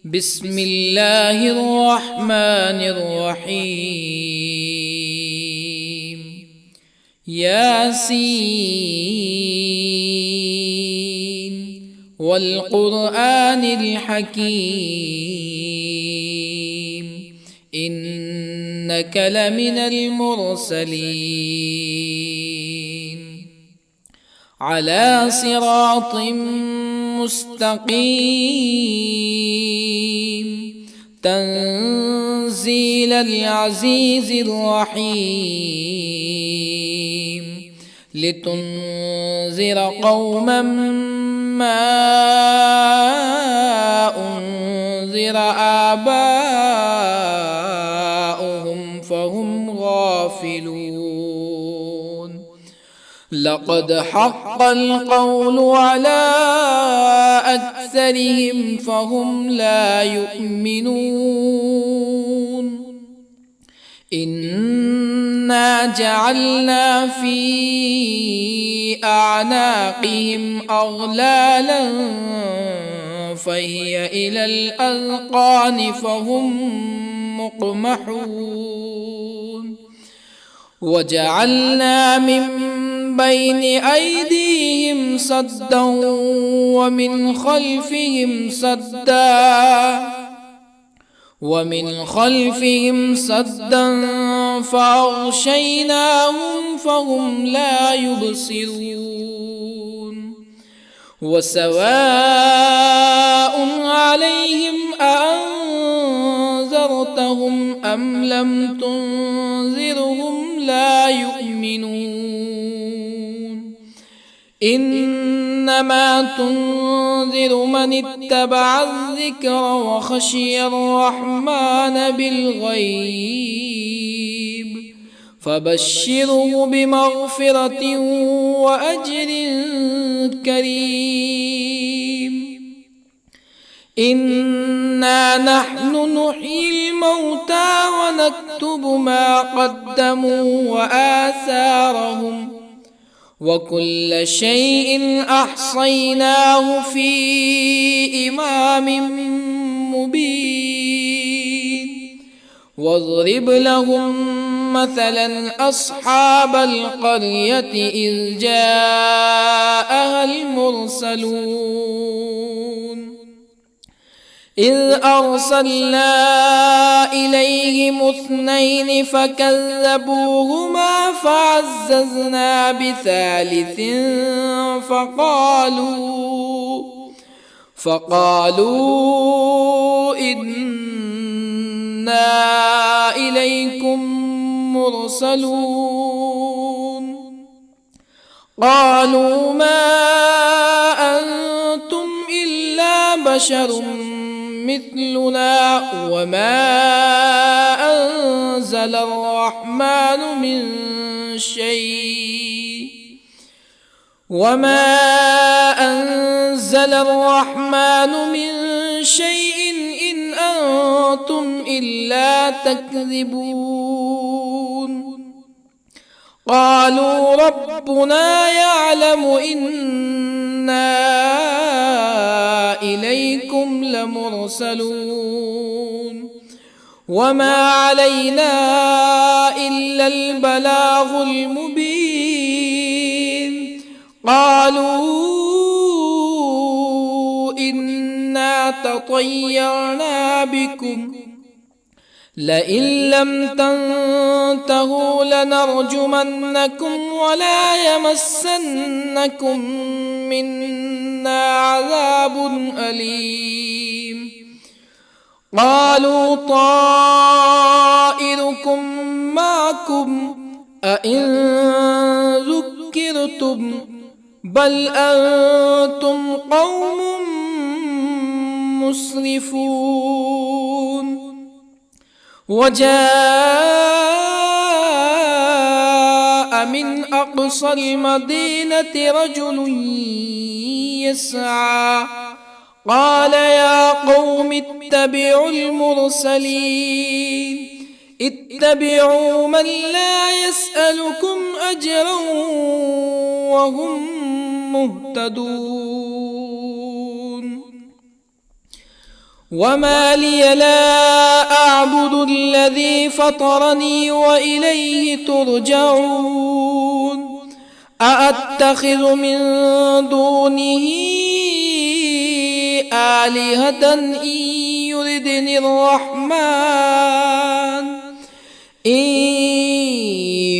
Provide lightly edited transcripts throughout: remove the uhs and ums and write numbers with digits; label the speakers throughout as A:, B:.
A: بسم الله الرحمن الرحيم. ياسين والقرآن الحكيم إنك لمن المرسلين على صراط مستقيم تنزيل العزيز الرحيم لتنذر قوما ما أنذر آباؤهم فهم غافلون. لقد حق القول على أكثرهم فهم لا يؤمنون. إنا جعلنا في أعناقهم أغلالا فهي إلى الأذقان فهم مقمحون. وجعلنا من بين أيديهم سدا ومن خلفهم سدا فأغشيناهم فهم لا يبصرون. وسواء عليهم أأنذرتهم أم لم تنذرهم لا يؤمنون. إنما تنذر من اتبع الذكر وخشي الرحمن بالغيب فبشره بمغفرة وأجر كريم. إنا نحن نحيي الموتى ونكتب ما قدموا وآثارهم وكل شيء أحصيناه في إمام مبين. واضرب لهم مثلا أصحاب القرية إذ جاءها المرسلون إذ أرسلنا إليهم اثنين فكذبوهما فعززنا بثالث فقالوا إنا إليكم مرسلون. قالوا ما أنتم إلا بشر مثلنا وما أنزل الرحمن من شيء إن أنتم إلا تكذبون. قالوا ربنا يعلم إنا إليكم لمرسلون وما علينا إلا البلاغ المبين. قالوا إنا تطيرنا بكم لئن لم تنتهوا لنرجمنكم ولا يمسنكم منا عذاب أليم. قالوا طائركم معكم أئن ذكرتم بل أنتم قوم مسرفون. وجاء من أقصى المدينة رجل يسعى قال يا قوم اتبعوا المرسلين اتبعوا من لا يسألكم أجرا وهم مهتدون. وما لي لا أعبد الذي فطرني وإليه ترجعون أأتخذ من دونه آلهة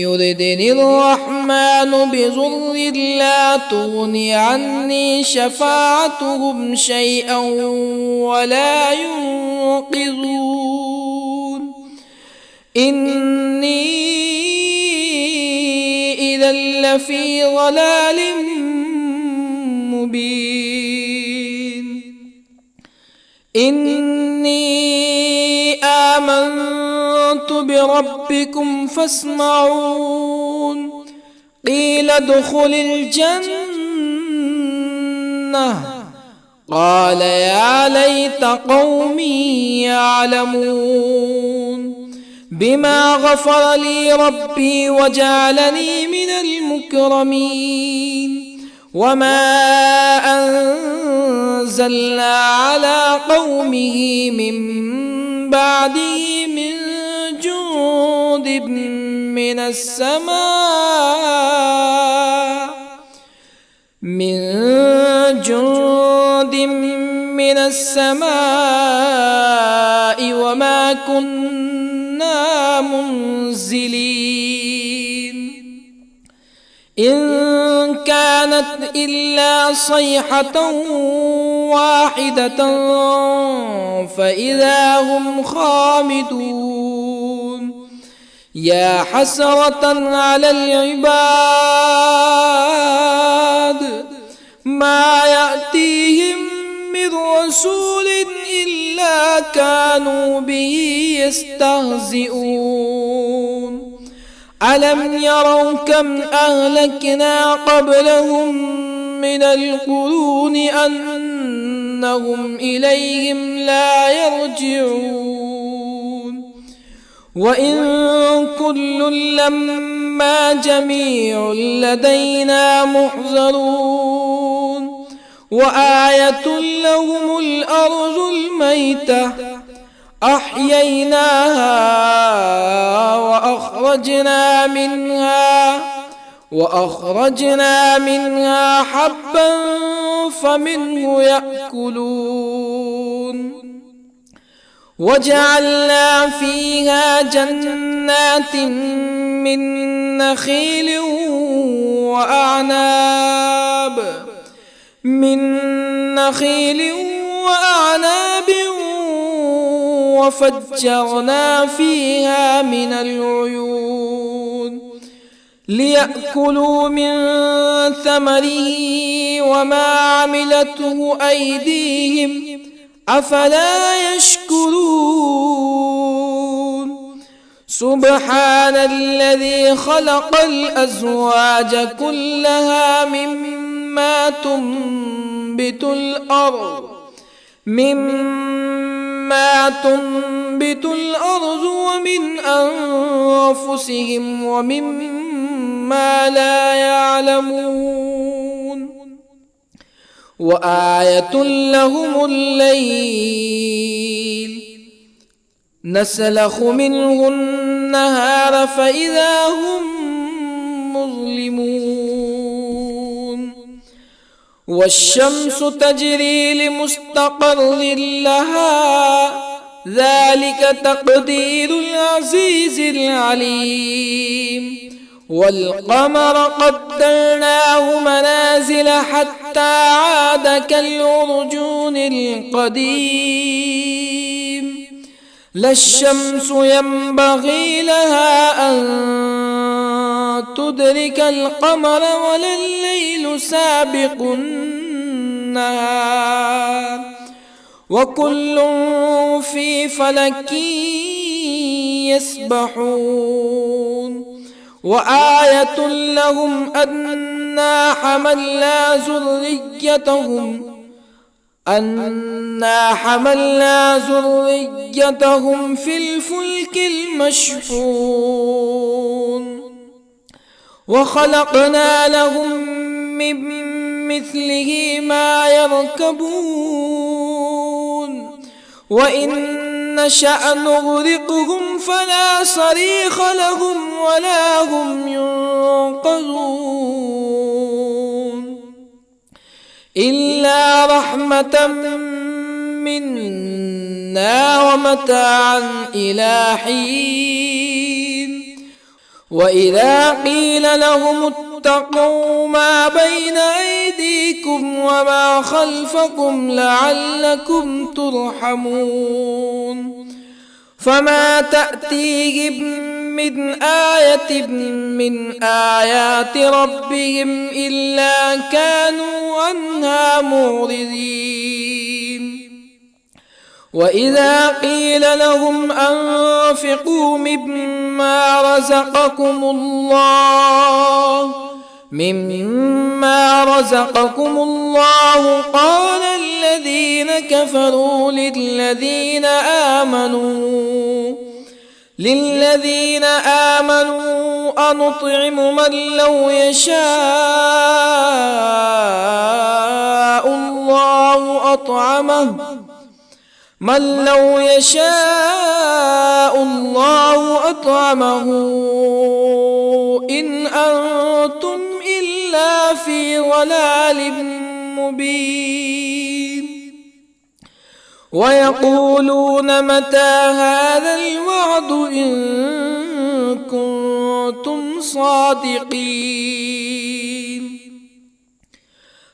A: يردني الرحمن بضر لا تغن عني شفاعتهم شيئا ولا ينقذون إني إذا لفي ضلال مبين إني آمنت بربكم فاسمعون قيل ادخل الجنة قال يا ليت قومي يعلمون بما غفر لي ربي وجعلني من المكرمين وما أنزلنا على قومه من بعده من جند من السماء وما كنا منزلين إن كانت إلا صيحة واحدة فإذا هم خامدون يا حسرة على العباد ما يأتيهم من رسول إلا كانوا به يستهزئون ألم يروا كم أهلكنا قبلهم من القرون أنهم إليهم لا يرجعون وإن كل لما جميع لدينا محضرون وآية لهم الأرض الميتة أحييناها وأخرجنا منها حبا فمنه يأكلون وجعلنا فيها جنات من نخيل وأعناب وفجرنا فيها من العيون ليأكلوا من ثمره وما عملته أيديهم أفلا يشكرون سبحان الذي خلق الأزواج كلها مما تنبت الأرض ومن أنفسهم ومما لا يعلمون وآية لهم الليل نسلخ منه النهار فإذا هم مظلمون والشمس تجري لمستقر لها ذلك تقدير العزيز العليم والقمر قدرناه منازل حتى عاد كالعرجون القديم لا الشمس ينبغي لها أن تدرك القمر ولا الليل سابق النهار وكل في فلك يسبحون وآية لهم أنا حملنا ذريتهم في الفلك المشحون وخلقنا لهم من مثله ما يركبون وإن نشأ نغرقهم فلا صريخ لهم ولا هم ينقذون إلا رحمة منا ومتاعا إلى حين وإذا قيل لهم اتقوا ما بين أيديكم وما خلفكم لعلكم ترحمون فما تأتيهم من آية من آيات ربهم إلا كانوا عنها معرضين وإذا قيل لهم أنفقوا مما رزقكم الله قال الذين كفروا للذين آمنوا أنطعم من لو يشاء الله أطعمه إن أنتم إلا في ضلال مبين ويقولون متى هذا الوعد إن كنتم صادقين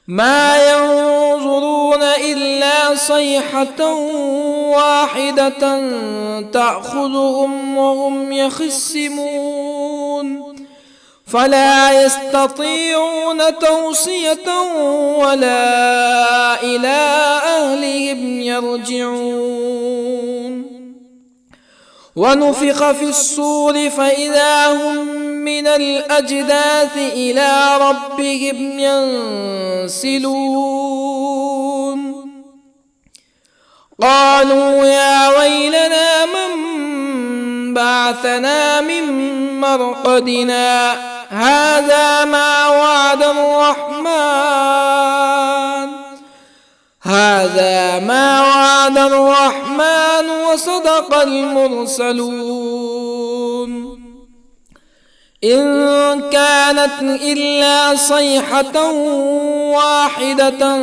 A: ما ينظرون إلا صيحة واحدة تأخذهم وهم يخصمون فلا يستطيعون توصية ولا إلى أهلهم يرجعون ونفخ في الصور فإذا هم من الأجداث إلى ربهم ينسلون قالوا يا ويلنا من بعثنا من مرقدنا هذا ما وعد الرحمن وصدق المرسلون إن كانت إلا صيحة واحدة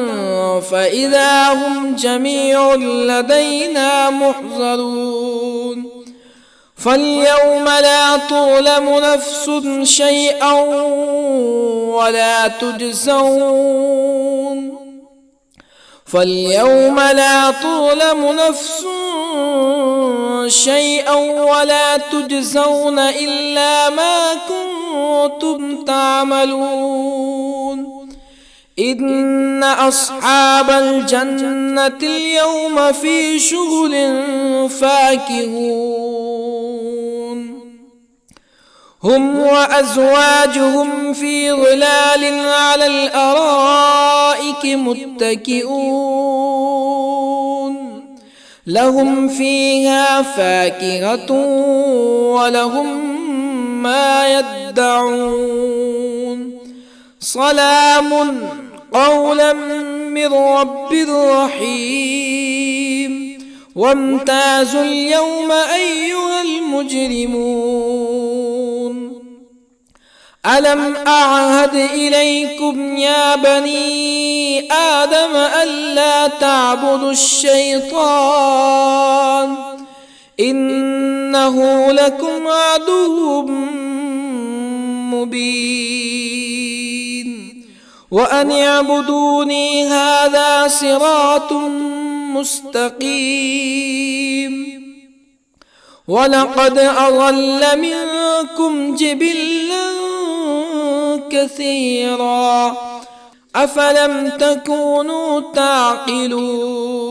A: فإذا هم جميع لدينا محضرون فاليوم لا تظلم نفس شيئا ولا تجزون إلا ما كنتم تعملون إن أصحاب الجنة اليوم في شغل فاكهون هم وأزواجهم في ظلال على الأرائك متكئون لهم فيها فاكهة ولهم ما يدعون سلام قولا من رب رحيم وامتازوا اليوم أيها المجرمون ألم أعهد إليكم يا بني آدم ألا تعبدوا الشيطان إنه لكم عدو مبين وأن اعبدوني هذا صراط مستقيم ولقد أضل منكم جبلا كثيرا أفلم تكونوا تعقلون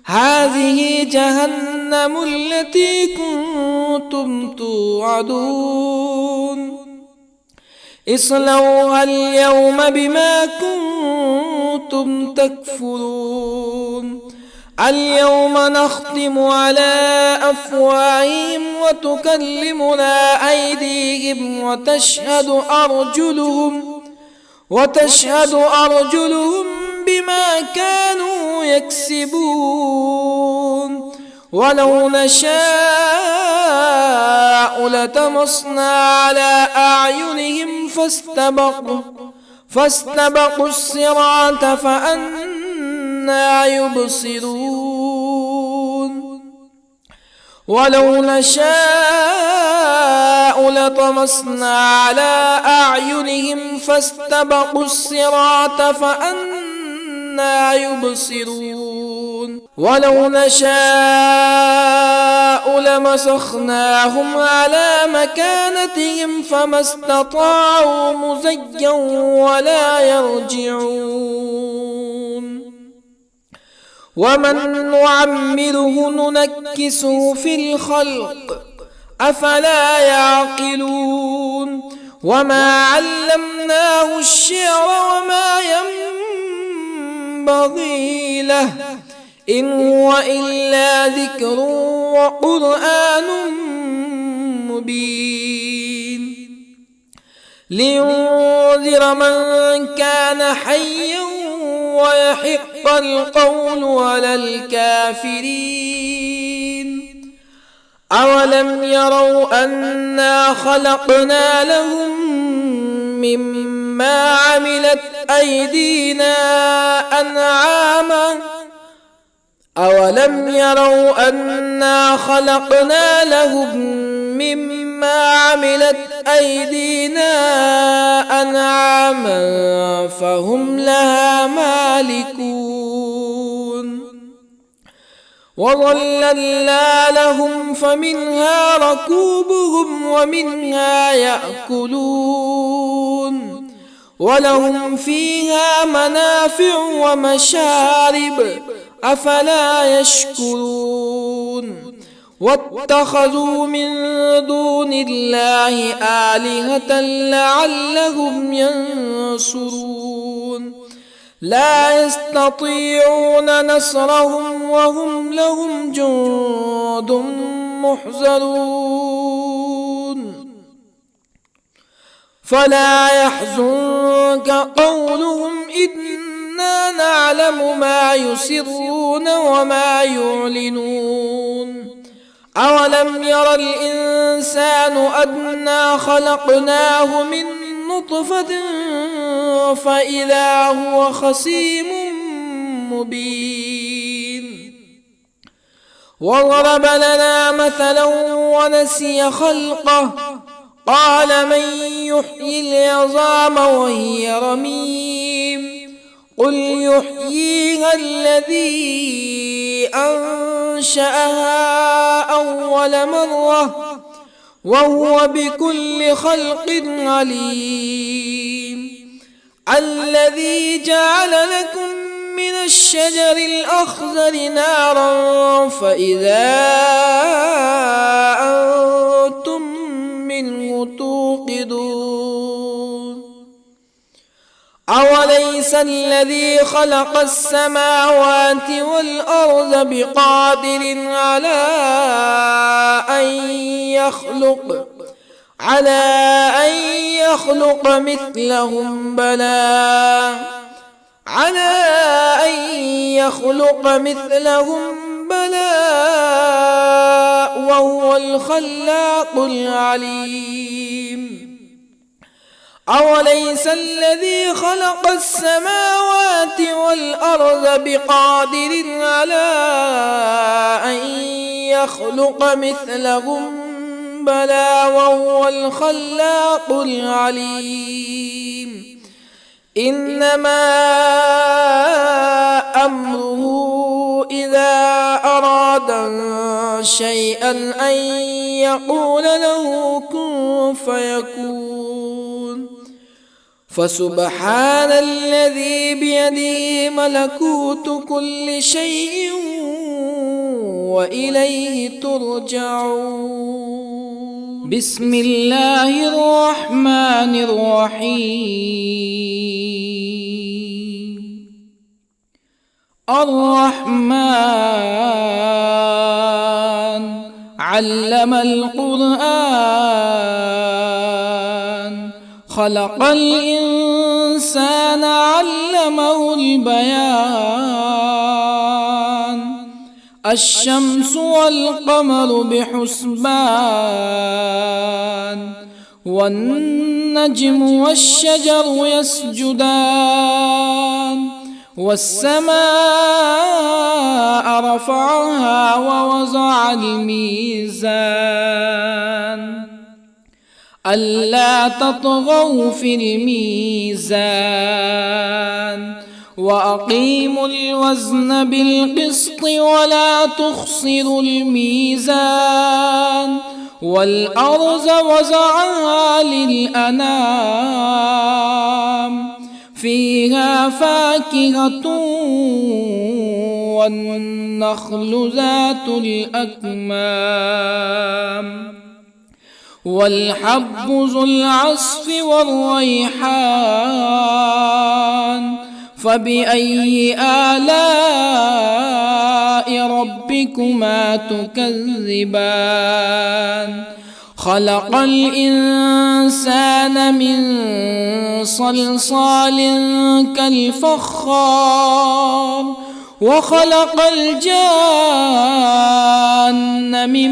A: هذه جهنم التي كنتم توعدون اصلوها اليوم بما كنتم تكفرون اليوم نختم على أفواههم وتكلمنا أيديهم وتشهد أرجلهم بما كانوا يكسبون ولو نشاء لطمسنا على أعينهم فاستبقوا الصراط فأنى يبصرون ولو نشاء لطمسنا على أعينهم فاستبقوا الصراط فأنى يبصرون ولو نشاء لمسخناهم على مكانتهم فما استطاعوا مزيا ولا يرجعون ومن نعمره ننكسه في الخلق أفلا يعقلون وما علمناه الشعر وما ينبغي له إن هو إلا ذكر وقرآن مبين لينذر من كان حيا ويحق القول على الكافرين أولم يروا أنا خلقنا لهم مما عملت أيدينا أنعاما أولم يروا أنا خلقنا لهم مما عملت أيدينا أنعاما فهم لها مالكون وظللنا لهم فمنها ركوبهم ومنها يأكلون ولهم فيها منافع ومشارب أفلا يشكرون واتخذوا من دون الله آلهة لعلهم ينصرون لا يستطيعون نصرهم وهم لهم جند محضرون فلا يحزنك قولهم إنا نعلم ما يسرون وما يعلنون أولم ير الإنسان أنا خلقناه من نطفة فإذا هو خصيم مبين وضرب لنا مثلا ونسي خلقه قال من يحيي العظام وهي رميم قل يحييها الذي أنشأها أول مرة وهو بكل خلق عليم الذي جعل لكم من الشجر الأخضر نارا فإذا أنتم منه توقدون أوليس الذي خلق السماوات والأرض بقادر على أن يخلق مثلهم بلى وهو الخلاق العليم أوليس الذي خلق السماوات والأرض بقادر على أن يخلق مثلهم بلى وهو الخلاق العليم إنما أمره إذا أراد شيئا أن يقول له كن فيكون فسبحان الذي بيده ملكوت كل شيء وإليه ترجعون بسم الله الرحمن الرحيم الرحمن علم القرآن خلق الإنسان علمه والقمر البيان الشمس والقمر بحسبان والنجم والشجر يسجدان والسماء رفعها ووضع الميزان ألا تطغوا في الميزان وأقيموا الوزن بالقسط ولا تخسروا الميزان والأرض وضعها للأنام فيها فاكهة والنخل ذات الأكمام والحب ذو العصف والريحان فبأي آلاء ربكما تكذبان خلق الإنسان من صلصال كالفخار وخلق الجان من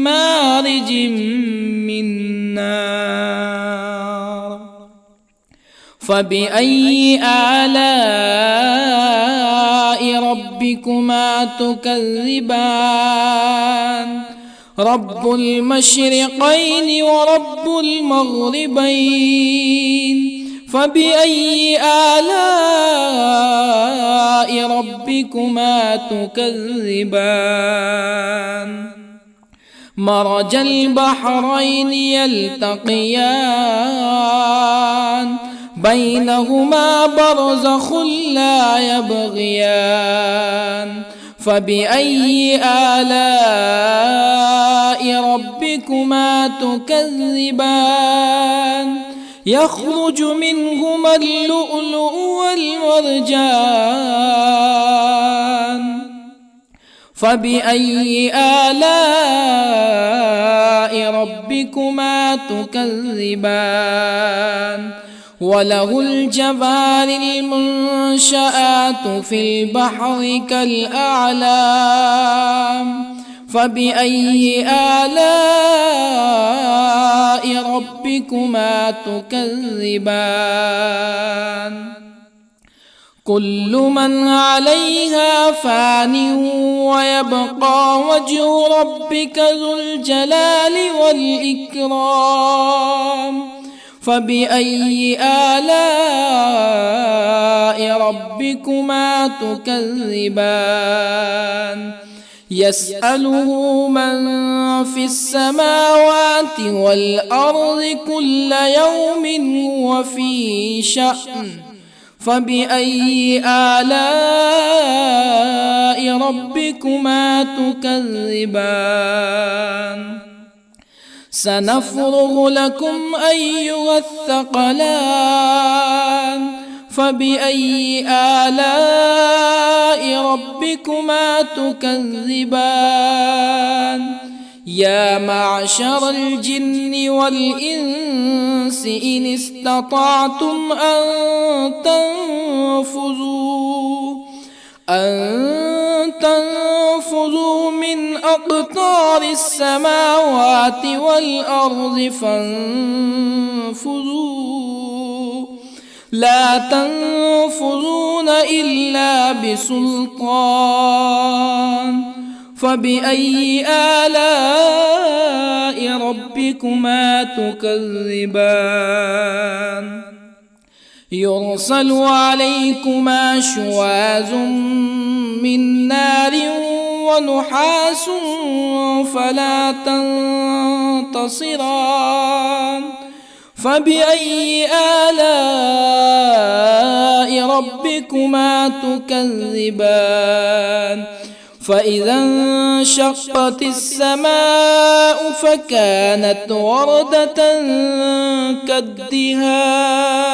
A: مارج من نار فبأي آلاء ربكما تكذبان رب المشرقين ورب المغربين فبأي آلاء ربكما تكذبان مرج البحرين يلتقيان بينهما برزخ لا يبغيان فبأي آلاء ربكما تكذبان يخرج منهما اللؤلؤ والمرجان فبأي آلاء ربكما تكذبان وله الجوار المنشآت في البحر كالأعلام فبأي آلاء ربكما تكذبان كل من عليها فان ويبقى وجه ربك ذو الجلال والإكرام فبأي آلاء ربكما تكذبان يسأله من في السماوات والأرض كل يوم هو في شأن فبأي آلاء ربكما تكذبان سنفرغ لكم أيها الثقلان فبأي آلاء ربكما تكذبان يا معشر الجن والإنس إن استطعتم أن تنفذوا من أقطار السماوات والأرض فانفذوا لا تنفذون إلا بسلطان فبأي آلاء ربكما تكذبان يرسل عليكما شواظ من نار ونحاس فلا تنتصران فبأي آلاء ربكما تكذبان فإذا انشقت السماء فكانت وردة كالدهان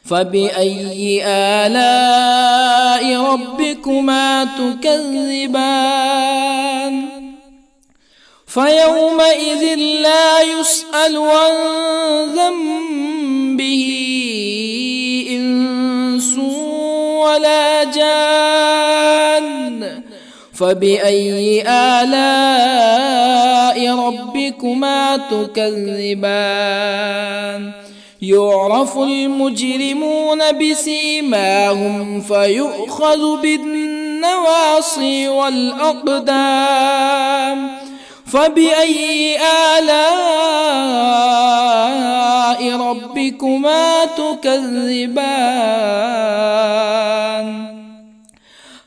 A: فبأي آلاء ربكما تكذبان فيومئذ لا يسأل عن ذنبه إنس ولا جان فبأي آلاء ربكما تكذبان يعرف المجرمون بسيماهم فيؤخذ بالنواصي والأقدام فبأي آلاء ربكما تكذبان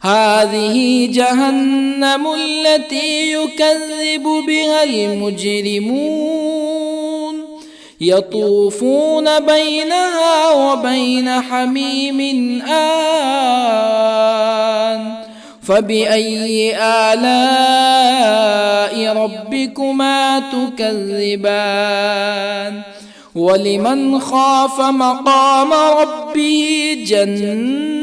A: هذه جهنم التي يكذب بها المجرمون يطوفون بينها وبين حميم آن فبأي آلاء ربكما تكذبان ولمن خاف مقام ربه جنتان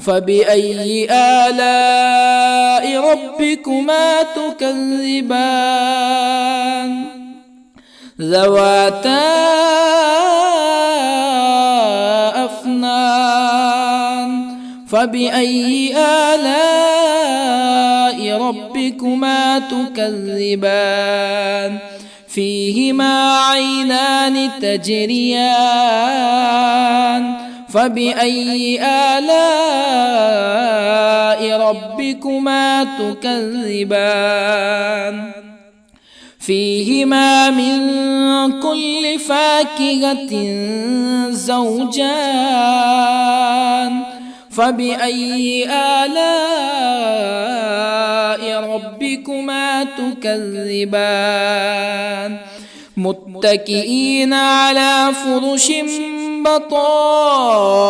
A: فبأي آلاء ربكما تكذبان ذواتا أفنان فبأي آلاء ربكما تكذبان فيهما عينان تجريان فبأي آلاء ربكما تكذبان فيهما من كل فاكهة زوجان فبأي آلاء ربكما تكذبان متكئين على فرش بطائنها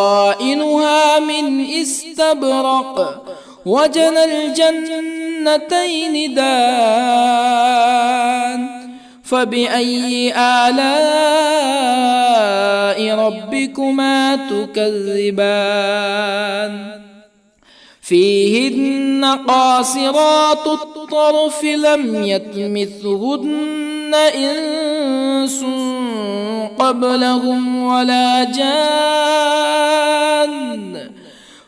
A: من استبرق وجنى الجنتين دان فبأي آلاء ربكما تكذبان فيهن قاصرات الطرف لم يطمثهن إنس قبلهم ولا جان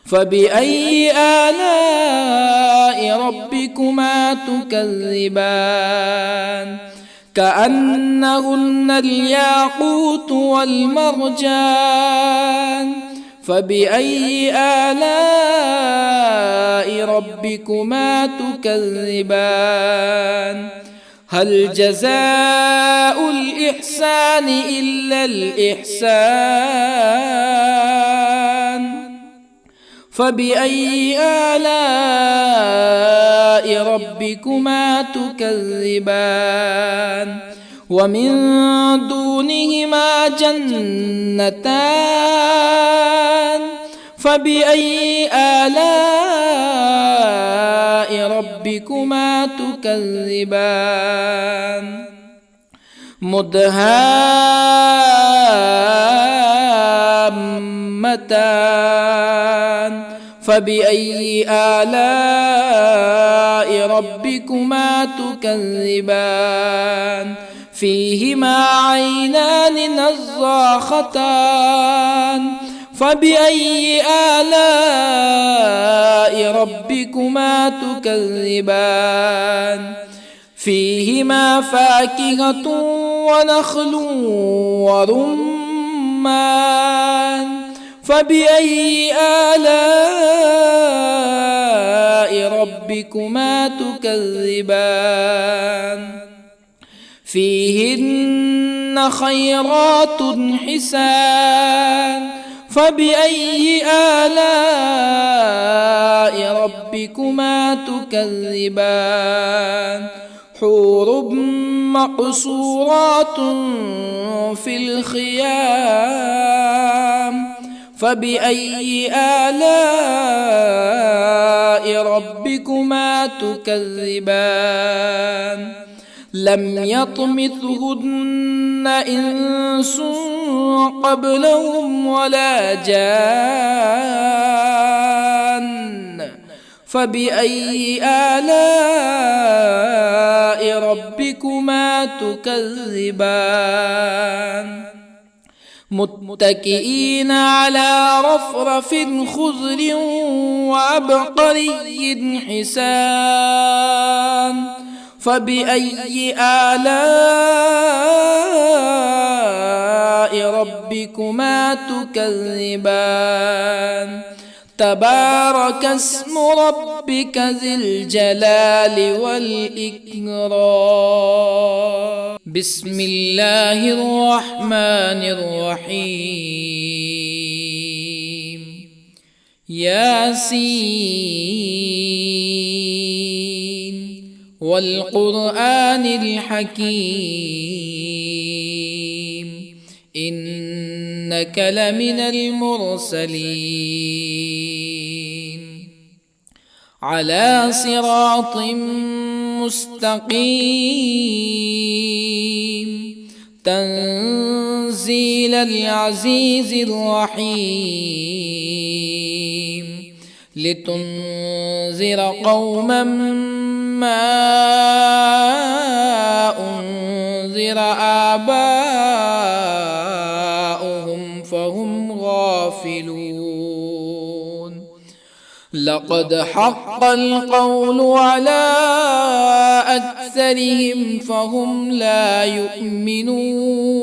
A: فبأي آلاء ربكما تكذبان كأنهن الياقوت والمرجان فبأي آلاء ربكما تكذبان هل جزاء الإحسان إلا الإحسان فبأي آلاء ربكما تكذبان ومن دونهما جنتان فبأي آلاء ربكما تكذبان مدهامتان فبأي آلاء ربكما تكذبان فيهما عينان نضاختان فبأي آلاء ربكما تكذبان فيهما فاكهة ونخل ورمان فبأي آلاء ربكما تكذبان فيهن خيرات حسان فبأي آلاء ربكما تكذبان حور مقصورات في الخيام فبأي آلاء ربكما تكذبان لم يطمثهن إنس قبلهم ولا جان فبأي آلاء ربكما تكذبان متكئين على رفرف خضر وعبقري حسان فبأي آلاء ربكما تكذبان تبارك اسم ربك ذي الجلال والإكرام بسم الله الرحمن الرحيم ياسين والقرآن الحكيم إنك لمن المرسلين على صراط مستقيم تنزيل العزيز الرحيم لتنذر قوما ما أنذر آباؤهم فهم غافلون لقد حق القول على أكثرهم فهم لا يؤمنون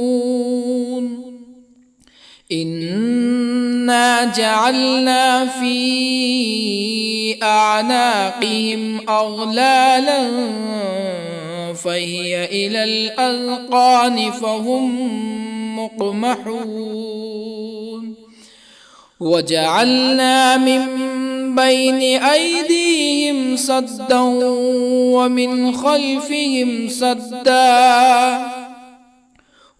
A: إنا جعلنا في أعناقهم أغلالا فهي إلى الأذقان فهم مقمحون وجعلنا من بين أيديهم سدا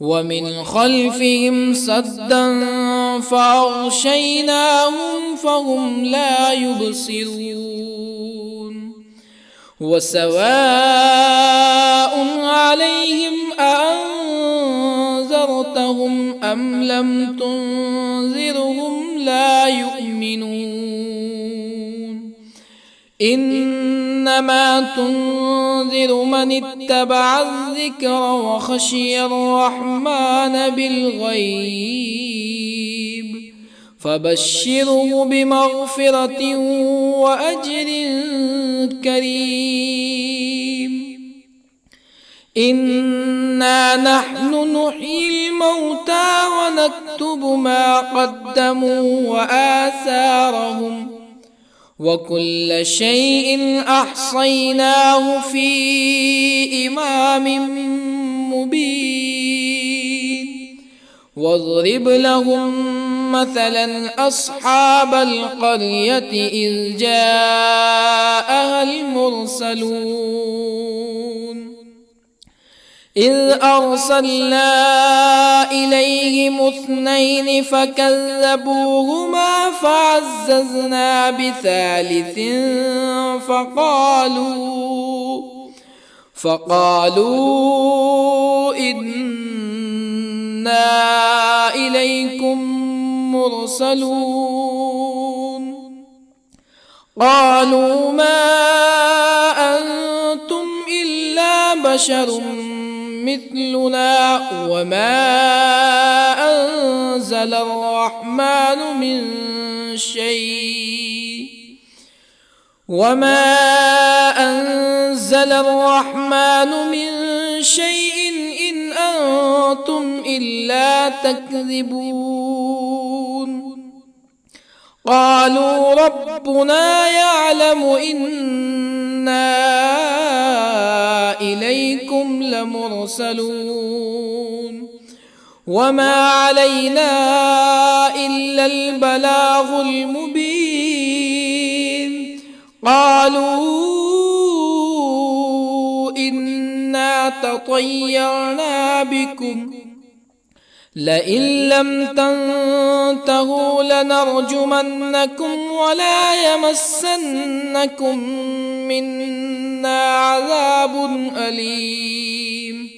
A: ومن خلفهم سدا فأغشيناهم فهم لا يبصرون وسواء عليهم أأنذرتهم أم لم تنذرهم لا يؤمنون إنما تنذر من اتبع الذكر وخشي الرحمن بالغيب فبشره بمغفرة وأجر كريم إنا نحن نحيي الموتى ونكتب ما قدموا وآثارهم وكل شيء أحصيناه في إمام مبين واضرب لهم مثلا أصحاب القرية إذ جاءها المرسلون إذ أرسلنا إليهم اثنين فكذبوهما فعززنا بثالث فقالوا إنا إليكم مرسلون قالوا ما أنتم إلا بشر مثلنا وما أنزل الرحمن من شيء إن أنتم إلا تكذبون قالوا ربنا يعلم إنا إليكم لمرسلون وما علينا إلا البلاغ المبين قالوا إنا تطيرنا بكم لئن لم تنتهوا لنرجمنكم ولا يمسنكم منا عذاب أليم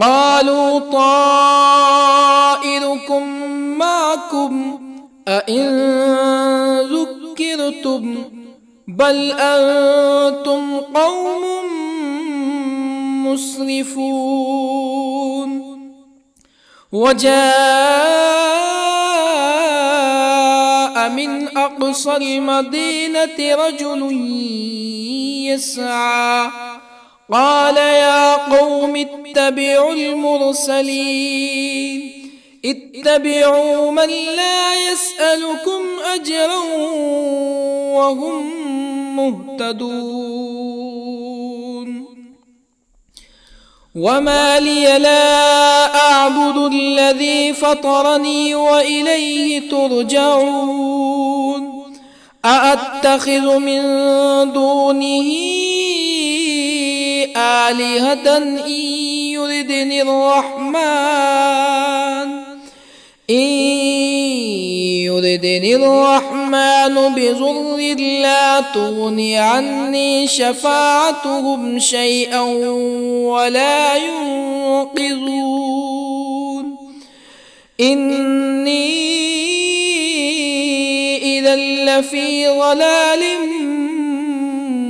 A: قالوا طائركم معكم أئن ذكرتم بل أنتم قوم مسرفون وجاء من أقصى المدينة رجل يسعى قال يا قوم اتبعوا المرسلين اتبعوا من لا يسألكم أجرا وهم مهتدون وما لي لا أعبد الذي فطرني وإليه ترجعون أأتخذ من دونه آلهة يردني الرحمن بضر لا تغني عني شفاعتهم شيئا ولا ينقذون إني إذا لفي ضلال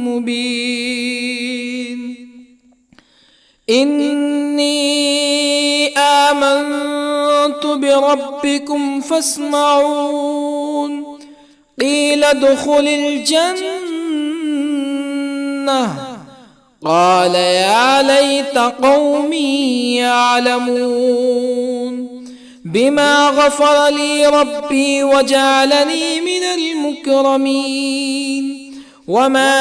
A: مبين إني آمنت بربكم فاسمعون قيل ادخل الجنة قال يا ليت قومي يعلمون بما غفر لي ربي وجعلني من المكرمين وما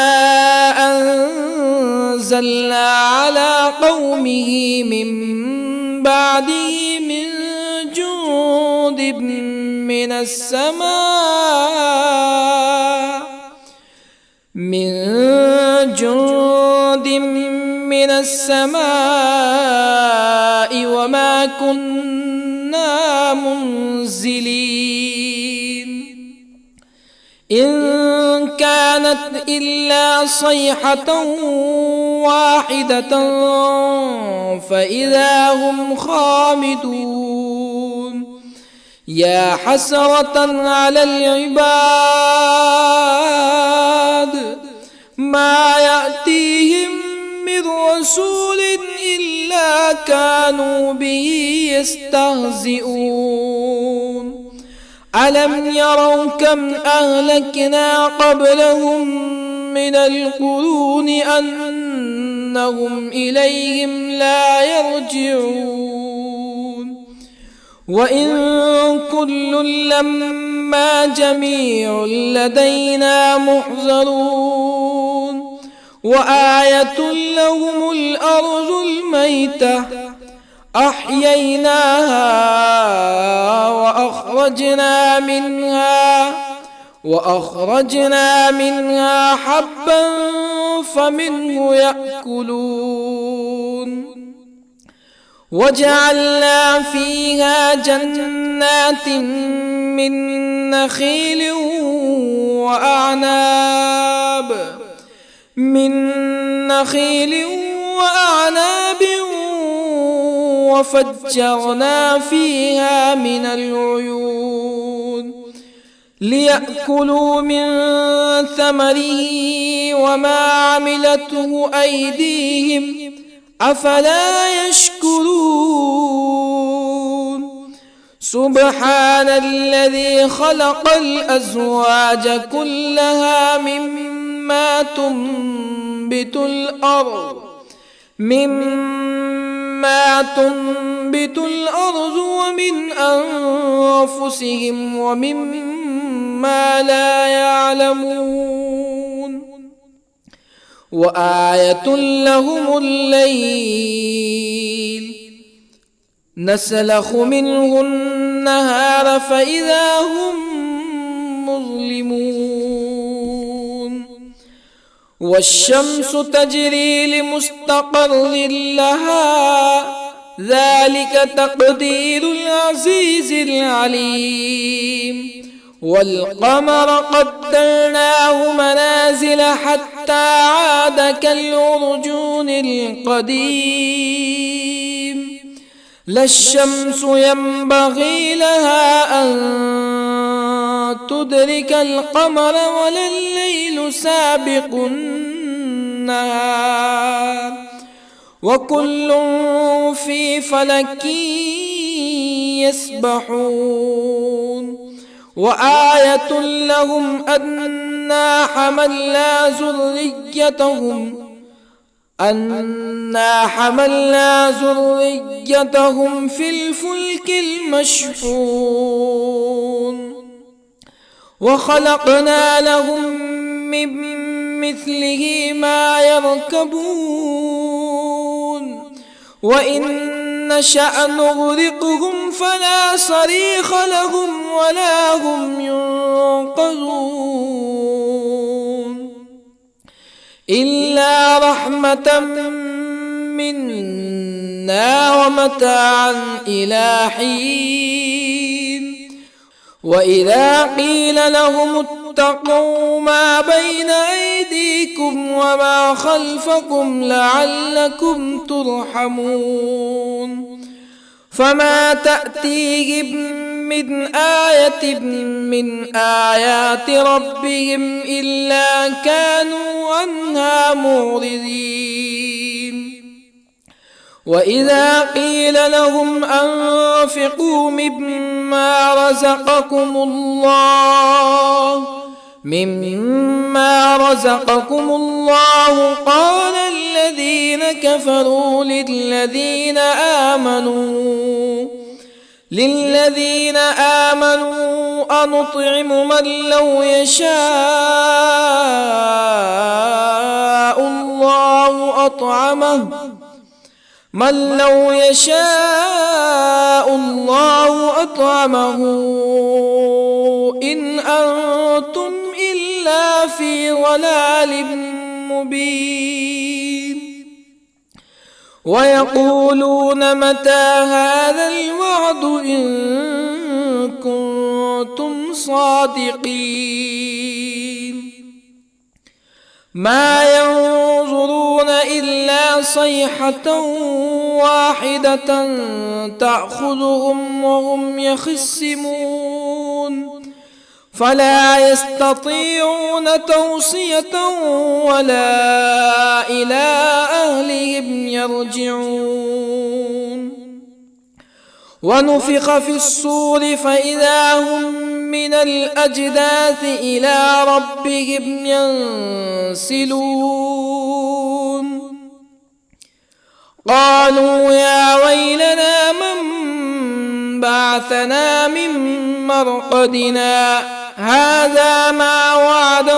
A: أنزلنا على قومه من بعده من جند من السماء وما كنا منزلين إن كانت إلا صيحة واحدة فإذا هم خامدون يا حسرة على العباد ما يأتيهم من رسول إلا كانوا به يستهزئون ألم يروا كم أهلكنا قبلهم من القرون أنهم إليهم لا يرجعون وإن كل لما جميع لدينا محضرون وآية لهم الأرض الميتة أحييناها وأخرجنا منها حبا فمنه يأكلون وجعلنا فيها جنات من نخيل وأعناب وفجرنا فيها من العيون ليأكلوا من ثمره وما عملته أيديهم أفلا يشكرون سبحان الذي خلق الأزواج كلها مما تنبت الأرض ومن أنفسهم ومما لا يعلمون وآية لهم الليل نسلخ منه النهار فإذا هم مظلمون والشمس تجري لمستقر لها ذلك تقدير العزيز العليم والقمر قدرناه منازل حتى عاد كالعرجون القديم لا الشمس ينبغي لها أن تدرك القمر ولا الليل سابق النهار وكل في فلك يسبحون وآية لهم أنا حملنا ذريتهم في الفلك المشحون وخلقنا لهم من مثله ما يركبون وإن نشأ نغرقهم فلا صريخ لهم ولا هم ينقذون إلا رحمة منا ومتاعا إلى حين وإذا قيل لهم اتقوا ما بين أيديكم وما خلفكم لعلكم ترحمون فما تأتيهم من آية من آيات ربهم إلا كانوا عنها معرضين وإذا قيل لهم أنفقوا مما رزقكم الله قال الذين كفروا للذين آمنوا أنطعم من لو يشاء الله أطعمه إن أنتم إلا في ضلال مبين ويقولون متى هذا الوعد إن كنتم صادقين ما ينظرون إلا صيحة واحدة تأخذهم وهم يخصمون فلا يستطيعون توصية ولا إلى أهلهم يرجعون ونفخ في الصور فإذا هم من الأجداث إلى ربهم ينسلون قالوا يا ويلنا من بعثنا من مرقدنا هذا ما وعد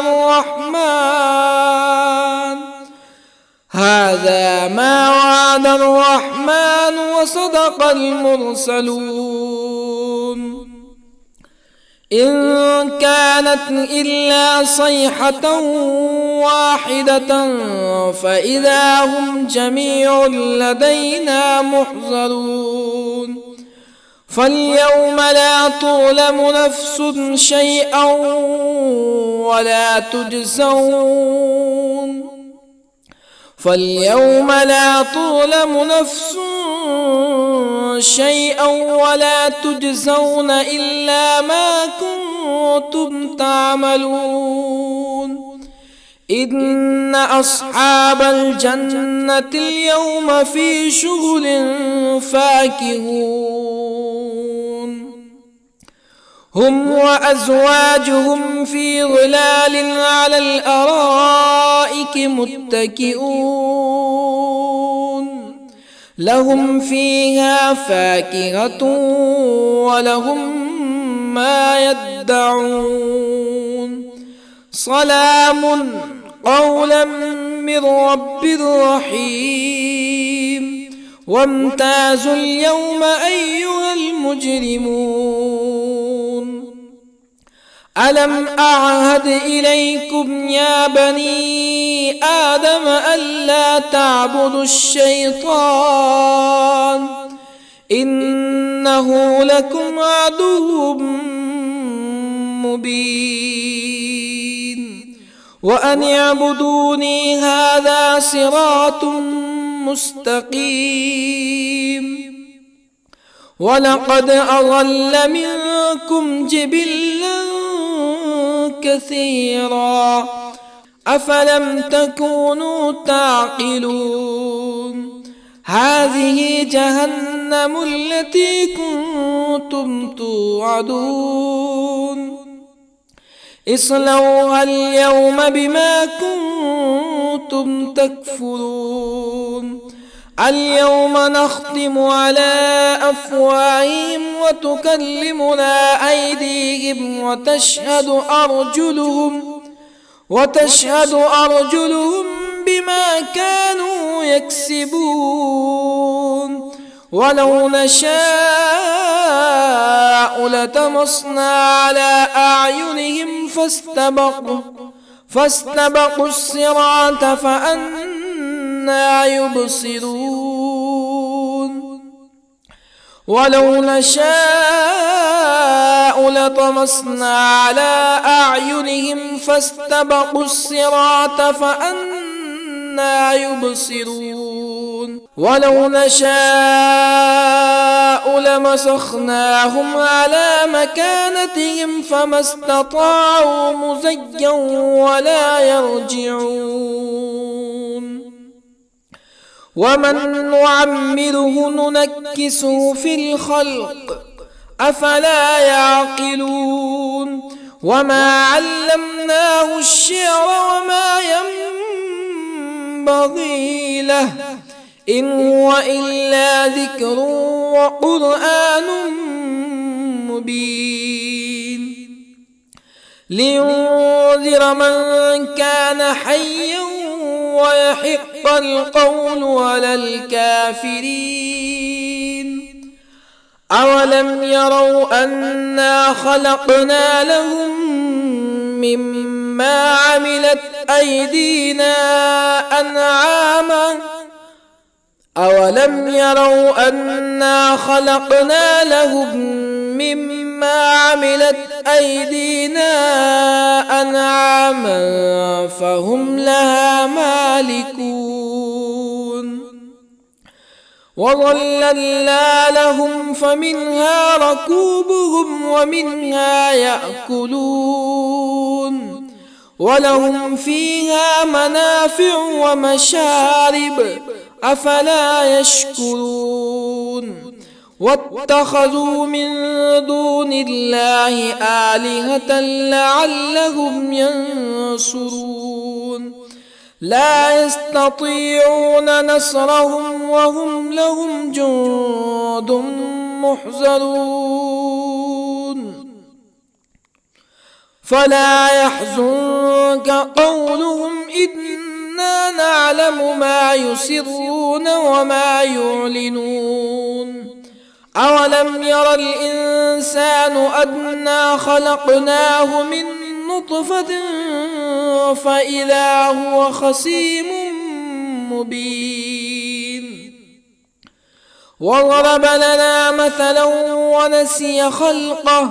A: الرحمن وصدق المرسلون إن كانت إلا صيحة واحدة فإذا هم جميع لدينا محضرون فاليوم لا تظلم نفس شيئا ولا تجزون إلا ما كنتم تعملون إن أصحاب الجنة اليوم في شغل فاكهون هم وأزواجهم في ظلال على الأرائك متكئون لهم فيها فاكهة ولهم ما يدعون سلام قولا من رب رحيم وامتازوا اليوم أيها المجرمون ألم أعهد إليكم يا بني آدم ألا تعبدوا الشيطان إنه لكم عدو مبين وأن اعبدوني هذا صراط مستقيم ولقد أضل منكم جبلا كثيرا أفلم تكونوا تعقلون هذه جهنم التي كنتم توعدون اصلوها اليوم بما كنتم تكفرون اليوم نختم على أفواههم وتكلمنا أيديهم وتشهد أرجلهم بما كانوا يكسبون ولو نشاء لطمسنا على أعينهم فاستبقوا الصراط فأنى يبصرون ولو نشاء لطمسنا على أعينهم فاستبقوا الصراط فأنى يبصرون ولو نشاء لمسخناهم على مكانتهم فما استطاعوا مزيا ولا يرجعون ومن نعمره ننكسه في الخلق أفلا يعقلون وما علمناه الشعر وما ينبغي له إن هو إلا ذكر وقرآن مبين لينذر من كان حيا ويحق القول على الكافرين أولم يروا أنا خلقنا لهم مما عملت أيدينا أنعاما أولم يروا أنا خلقنا لهم مما عملت أيدينا أنعاما فهم لها مالكون وظللنا لهم فمنها ركوبهم ومنها يأكلون ولهم فيها منافع ومشارب أفلا يشكرون واتخذوا من دون الله آلهة لعلهم ينصرون لا يستطيعون نصرهم وهم لهم جند محضرون فلا يحزنك قولهم إنا نعلم ما يسرون وما يعلنون أولم ير الإنسان أنا خلقناه من نطفة فإذا هو خصيم مبين وضرب لنا مثلا ونسي خلقه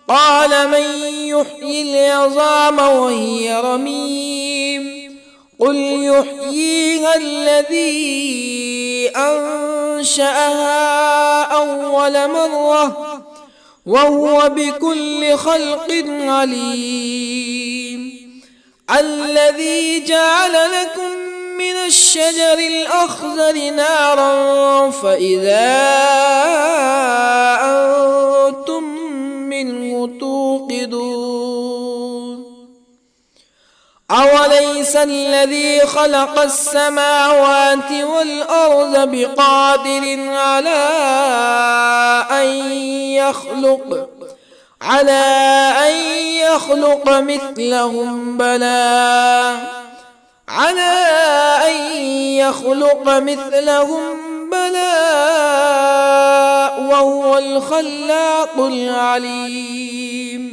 A: قال من يحيي العظام وهي رميم قل يحييها الذي أنشأها أول مرة وهو بكل خلق عليم الذي جعل لكم من الشجر الأخضر نارا فإذا أنتم منه توقدون أوليس الذي خلق السماوات والأرض بقادر على أن يخلق مثلهم بلى وهو الخلاق العليم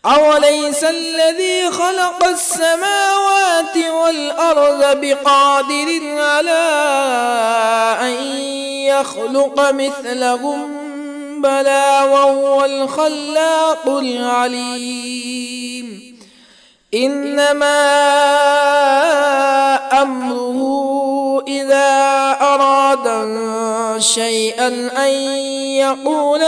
A: أوليس الذي خلق السماوات والأرض بقادر على أن يخلق مثلهم بلى وهو الخلاق العليم إنما أمره إذا أراد شيئا أن يقول